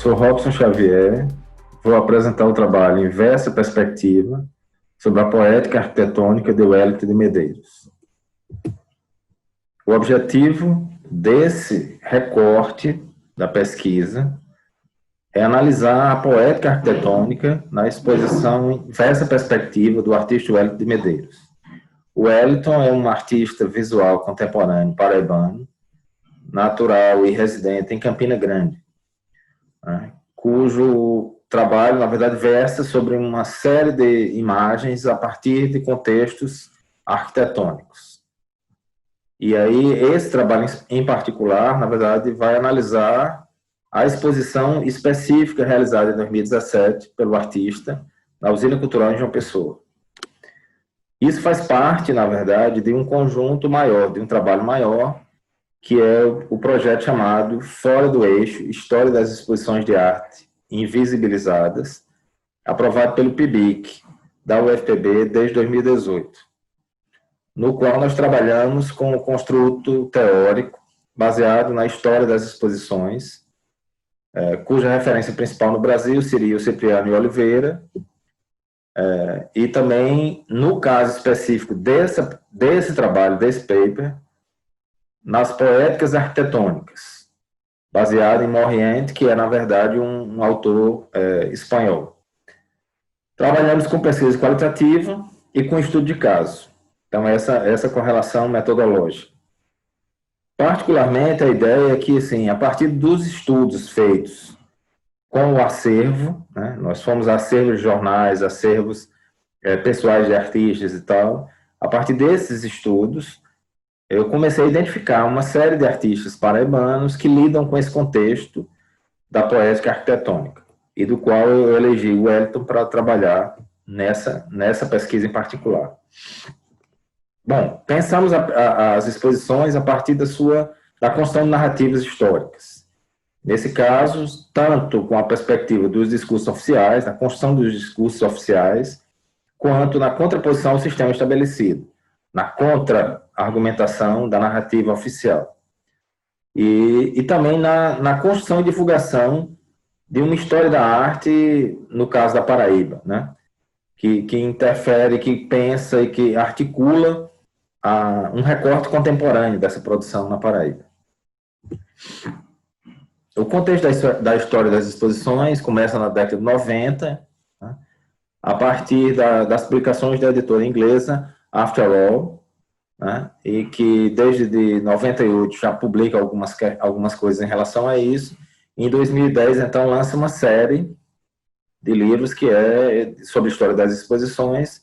sou Robson Xavier, vou apresentar o trabalho Inversa Perspectiva sobre a poética arquitetônica de Wellington de Medeiros. O objetivo desse recorte da pesquisa é analisar a poética arquitetônica na exposição Inversa Perspectiva do artista Wellington de Medeiros. O Wellington é um artista visual contemporâneo paraibano, natural e residente em Campina Grande, cujo trabalho, na verdade, versa sobre uma série de imagens a partir de contextos arquitetônicos. E aí, esse trabalho em particular, na verdade, vai analisar a exposição específica realizada em 2017 pelo artista na Usina Cultural em João Pessoa. Isso faz parte, na verdade, de um conjunto maior, de um trabalho maior, que é o projeto chamado Fora do Eixo, História das Exposições de Arte Invisibilizadas, aprovado pelo PIBIC, da UFPB, desde 2018, no qual nós trabalhamos com o construto teórico baseado na história das exposições, cuja referência principal no Brasil seria o Cipriano e Oliveira, e também, no caso específico desse trabalho, desse paper, nas poéticas arquitetônicas, baseado em Morient, que é, na verdade, um autor espanhol. Trabalhamos com pesquisa qualitativa e com estudo de caso. Então, essa correlação metodológica. Particularmente, a ideia é que, assim, a partir dos estudos feitos com o acervo, né, nós fomos acervos de jornais, acervos pessoais de artistas e tal, a partir desses estudos, eu comecei a identificar uma série de artistas paraibanos que lidam com esse contexto da poética arquitetônica, e do qual eu elegi o Wellington para trabalhar nessa pesquisa em particular. Bom, pensamos as exposições a partir da construção de narrativas históricas. Nesse caso, tanto com a perspectiva dos discursos oficiais, na construção dos discursos oficiais, quanto na contraposição ao sistema estabelecido, na contra-argumentação da narrativa oficial. E também na construção e divulgação de uma história da arte, no caso da Paraíba, né? que interfere, que pensa e que articula um recorte contemporâneo dessa produção na Paraíba. O contexto da história das exposições começa na década de 90, né? A partir das publicações da editora inglesa After All, né? E que desde 98 já publica algumas coisas em relação a isso. Em 2010, então, lança uma série de livros que é sobre a história das exposições,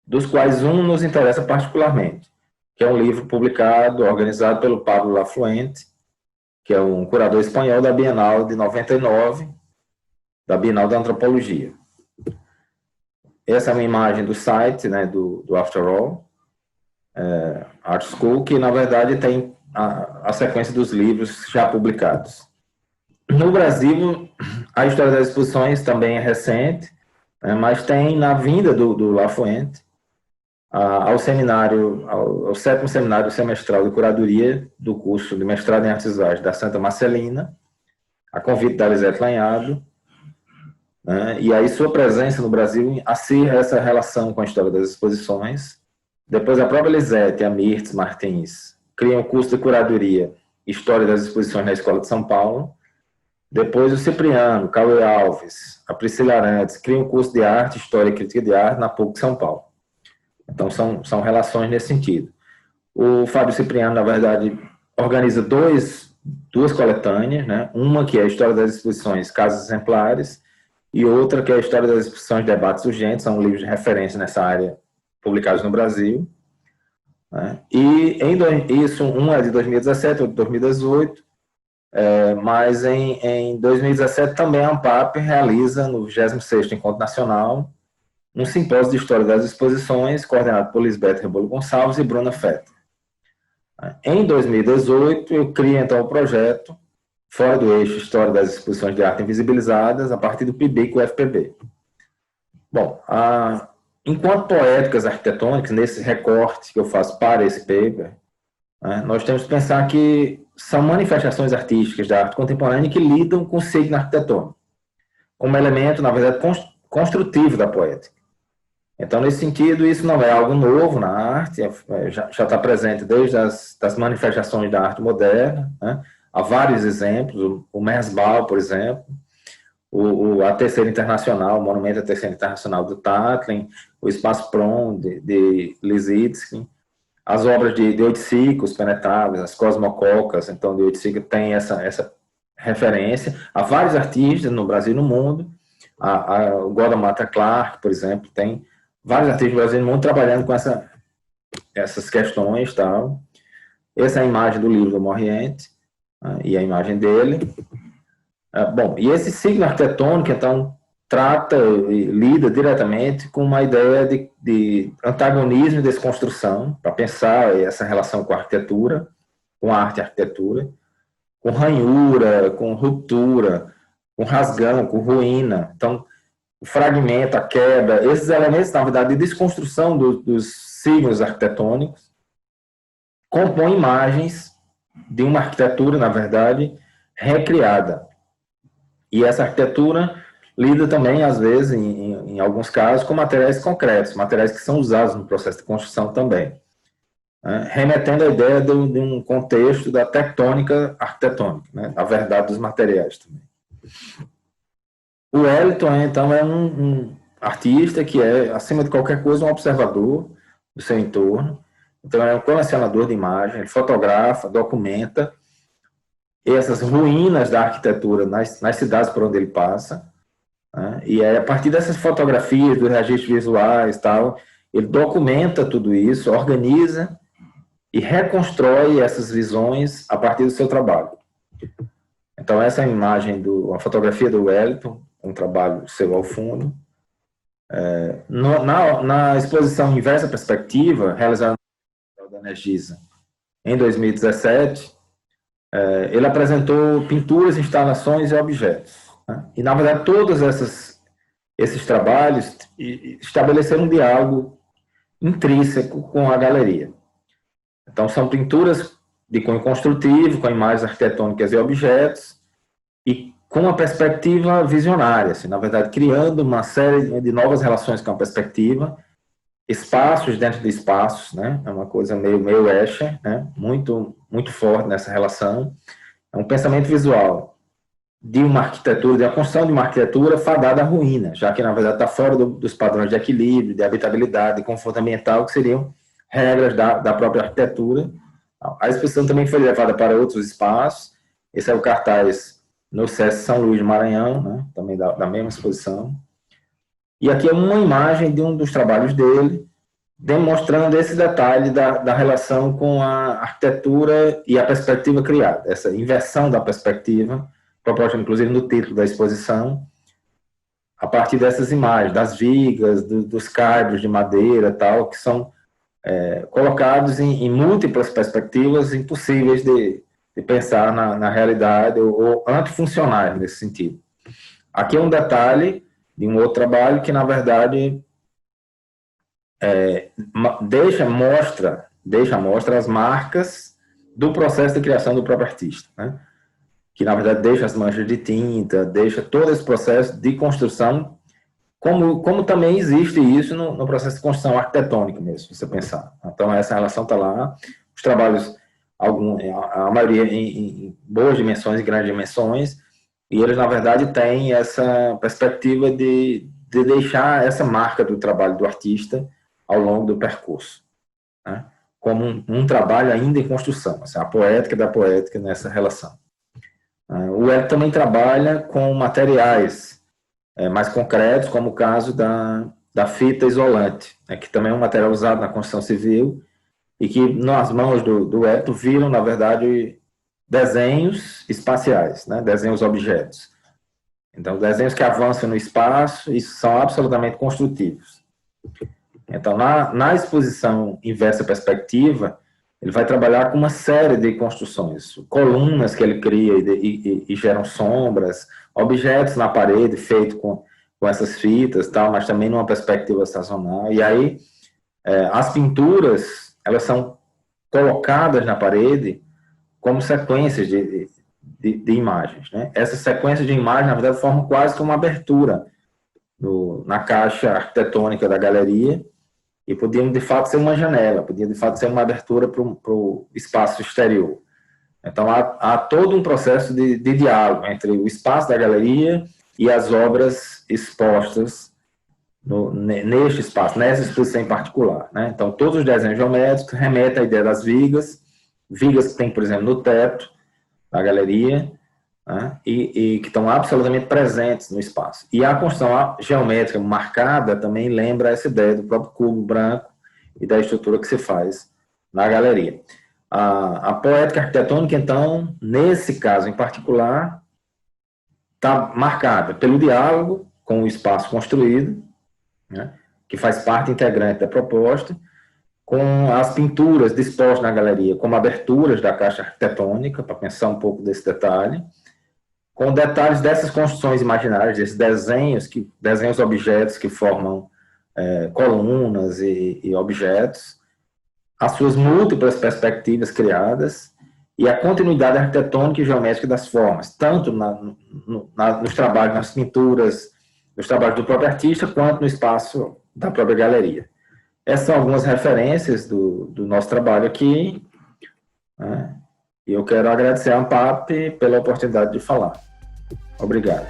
dos quais um nos interessa particularmente, que é um livro publicado, organizado pelo Pablo Lafluente, que é um curador espanhol da Bienal de 99, da Bienal da Antropologia. Essa é uma imagem do site, né, do After All, Art School, que na verdade tem a sequência dos livros já publicados. No Brasil, a história das exposições também é recente, né, mas tem na vinda do Lafluente ao 7º seminário semestral de curadoria do curso de mestrado em artes visuais da Santa Marcelina, a convite da Lisete Lanhado, né, e aí sua presença no Brasil acirra essa relação com a história das exposições. Depois a própria Lisete e a Mirtz Martins criam o curso de curadoria História das Exposições na Escola de São Paulo. Depois o Cipriano, Cauê Alves, a Priscila Arantes criam o curso de Arte, História e Crítica de Arte na PUC de São Paulo. Então, são relações nesse sentido. O Fábio Cipriano, na verdade, organiza duas coletâneas, né? Uma que é a História das Exposições Casos Exemplares, e outra que é a História das Exposições Debates Urgentes, são livros de referência nessa área publicados no Brasil. Né? E isso, um é de 2017, outro de 2018, mas em 2017 também a ANPAP realiza, no 26º Encontro Nacional, um simpósio de História das Exposições, coordenado por Lisbeth Rebolo Gonçalves e Bruna Fetter. Em 2018, eu crio, então, o projeto Fora do Eixo, História das Exposições de Arte Invisibilizadas, a partir do PIBIC e UFPB. Bom, enquanto poéticas arquitetônicas, nesse recorte que eu faço para esse paper, né? Nós temos que pensar que são manifestações artísticas da arte contemporânea que lidam com o signo arquitetônico, como elemento, na verdade, construtivo da poética. Então, nesse sentido, isso não é algo novo na arte, já está presente desde as manifestações da arte moderna, né? Há vários exemplos, o Merzbau, por exemplo, a Terceira Internacional, o Monumento à Terceira Internacional do Tatlin, o Espaço Prom, de Lissitzky, as obras de Oiticic, os Penetráveis, as Cosmococas, então de Oiticic tem essa referência. Há vários artistas no Brasil e no mundo, o Golda Meir Clark, por exemplo, tem vários artistas no Brasil e no mundo trabalhando com essas questões. Tal. Essa é a imagem do livro do Morriente, né, e a imagem dele. Bom, e esse signo arquitetônico, então, trata e lida diretamente com uma ideia de antagonismo e desconstrução, para pensar essa relação com a arquitetura, com a arte e a arquitetura, com ranhura, com ruptura, com rasgão, com ruína. Então, o fragmento, a quebra, esses elementos, na verdade, de desconstrução dos signos arquitetônicos, compõem imagens de uma arquitetura, na verdade, recriada. E essa arquitetura lida também, às vezes, em alguns casos, com materiais concretos, materiais que são usados no processo de construção também, né? Remetendo à ideia de um contexto da tectônica arquitetônica, né? A verdade dos materiais também. O Wellington, então, é um artista que é, acima de qualquer coisa, um observador do seu entorno. Então, é um colecionador de imagens, ele fotografa, documenta essas ruínas da arquitetura nas cidades por onde ele passa, né? E é a partir dessas fotografias, dos registros visuais, tal, ele documenta tudo isso, organiza e reconstrói essas visões a partir do seu trabalho. Então, essa é a imagem, a fotografia do Wellington, um trabalho seu ao fundo. Na exposição Inversa Perspectiva, realizada da Energisa em 2017, ele apresentou pinturas, instalações e objetos, né? E, na verdade, todos esses trabalhos estabeleceram um diálogo intrínseco com a galeria. Então, são pinturas de cunho construtivo, com imagens arquitetônicas e objetos, e com uma perspectiva visionária, assim, na verdade, criando uma série de novas relações com a perspectiva, espaços dentro de espaços, né? É uma coisa meio Escher, né? Muito, muito forte nessa relação. É um pensamento visual de uma arquitetura, de uma construção de uma arquitetura fadada à ruína, já que, na verdade, está fora dos padrões de equilíbrio, de habitabilidade, de conforto ambiental, que seriam regras da própria arquitetura. A exposição também foi levada para outros espaços. Esse é o cartaz no SESC São Luís do Maranhão, né? Também da mesma exposição. E aqui é uma imagem de um dos trabalhos dele, demonstrando esse detalhe da relação com a arquitetura e a perspectiva criada, essa inversão da perspectiva, proposta inclusive no título da exposição, a partir dessas imagens, das vigas, dos caibros de madeira, tal, que são colocados em múltiplas perspectivas impossíveis de pensar na realidade, ou antifuncionais nesse sentido. Aqui é um detalhe de um outro trabalho que, na verdade, mostra as marcas do processo de criação do próprio artista, né? Que, na verdade, deixa as manchas de tinta, deixa todo esse processo de construção, como também existe isso no processo de construção arquitetônica mesmo, se você pensar. Então, essa relação está lá, os trabalhos, a maioria em boas dimensões e grandes dimensões, e eles, na verdade, têm essa perspectiva de deixar essa marca do trabalho do artista ao longo do percurso, né? Como um trabalho ainda em construção, assim, a poética da poética nessa relação. O Wellington também trabalha com materiais mais concretos, como o caso da fita isolante, né, que também é um material usado na construção civil, e que nas mãos do Wellington viram, na verdade, desenhos espaciais, né, desenhos objetos. Então, desenhos que avançam no espaço e são absolutamente construtivos. Então, na exposição Inversa Perspectiva, ele vai trabalhar com uma série de construções, colunas que ele cria e geram sombras, objetos na parede feitos com essas fitas, tal, mas também numa perspectiva sazonal. E aí, as pinturas, elas são colocadas na parede como sequências de imagens, né? Essas sequências de imagens, na verdade, formam quase que uma abertura na caixa arquitetônica da galeria, e podiam, de fato, ser uma janela, podia, de fato, ser uma abertura para o espaço exterior. Então, há todo um processo de diálogo entre o espaço da galeria e as obras expostas neste espaço, nessa exposição em particular, né? Então, todos os desenhos geométricos remetem à ideia das vigas que tem, por exemplo, no teto da galeria, né? E que estão absolutamente presentes no espaço. E a construção geométrica marcada também lembra essa ideia do próprio cubo branco e da estrutura que se faz na galeria. A poética arquitetônica, então, nesse caso em particular, está marcada pelo diálogo com o espaço construído, né, que faz parte integrante da proposta, com as pinturas dispostas na galeria como aberturas da caixa arquitetônica, para pensar um pouco desse detalhe, com detalhes dessas construções imaginárias, desses desenhos objetos que formam colunas e objetos, as suas múltiplas perspectivas criadas e a continuidade arquitetônica e geométrica das formas, tanto nos trabalhos, nas pinturas, nos trabalhos do próprio artista, quanto no espaço da própria galeria. Essas são algumas referências do nosso trabalho aqui, né? E eu quero agradecer a ANPAP pela oportunidade de falar. Obrigado.